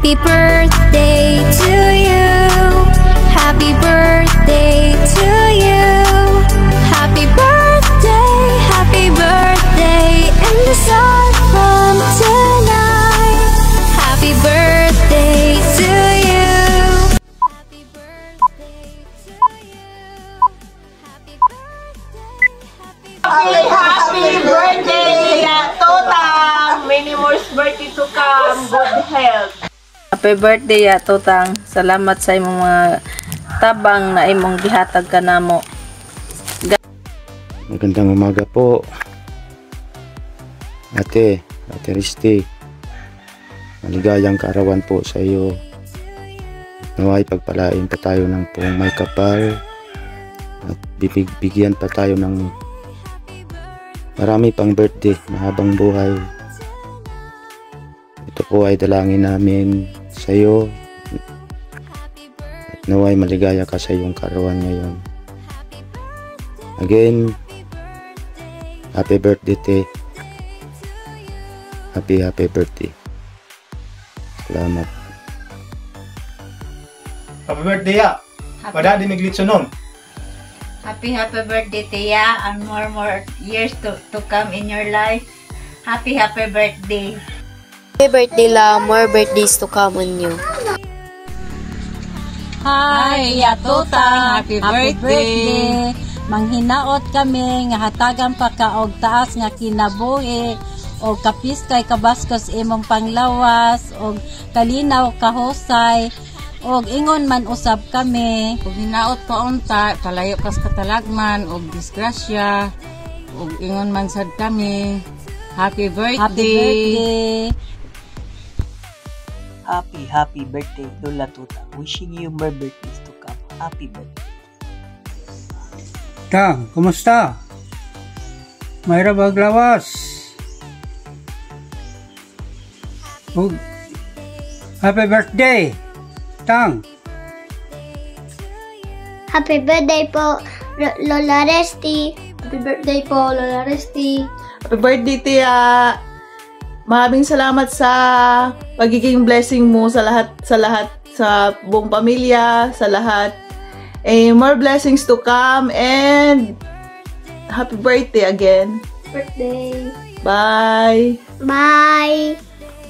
Happy birthday to you. Happy birthday to you. Happy birthday in the sun from tonight. Happy birthday to you. Happy birthday to you. Happy birthday. Happy birthday, Totang! Many more birthday to come. Good health. Happy birthday Totang. Salamat sa imong mga tabang na imong gihatag kanamo. Magandang umaga po. Ate Risti. Maligayang kaarawan po sa iyo. Naway pagpalain pa tayo ng pong may kapal at bigyan pa tayo ng marami pang birthday, mahabang buhay. Ito po ay dalangin namin sa iyo at naway maligaya ka sa iyong kaarawan ngayon. Again, happy birthday te. Happy birthday. Salamat. Happy birthday ya. Pada di neglitso nun. Happy birthday Tia, and more years to come in your life. Happy birthday. Happy birthday La, more birthdays to come on you. Hi, Totang, happy birthday. Manghinaot kami nga hatagan pa ka og taas nga kinabuhi og kapis kay kabaskos imong panglawas og kalinaw kahusay og ingon man usab kami og hinaot pa unta kalayo kas katalagman og disgrasya og ingon man sad kami. Happy birthday. Happy birthday Lola Tuta. Wishing you more birthdays to come. Happy birthday. Tang, kumusta? Mayra Baglawas. Happy birthday, Tang. Happy birthday po, Lola Resti. Happy birthday po, Lola Resti. Happy birthday, Tia. Maraming salamat sa pagiging blessing mo sa lahat sa buong pamilya, sa lahat. More blessings to come and happy birthday again. Birthday. Bye. Bye.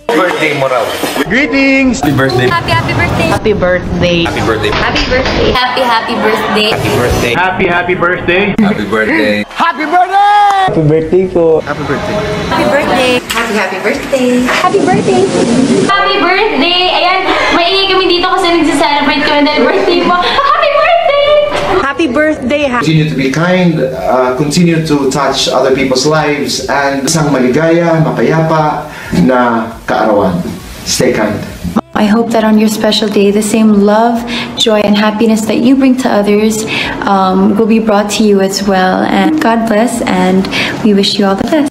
Birthday mo raw. Greetings! Happy birthday. Happy birthday. Happy birthday. Happy birthday. Happy birthday. Happy birthday. Happy birthday. Happy birthday. Happy birthday. Happy birthday! Happy birthday po. Happy birthday. Happy birthday. Happy birthday. Happy birthday. Happy birthday! Ayan, maingay kami dito kasi nagsa-celebrate kami dahil birthday mo. Happy birthday! Happy birthday. Continue to be kind, continue to touch other people's lives, and isang maligaya, mapayapa na kaarawan. Stay kind. I hope that on your special day, the same love, joy, and happiness that you bring to others will be brought to you as well. And God bless, and we wish you all the best.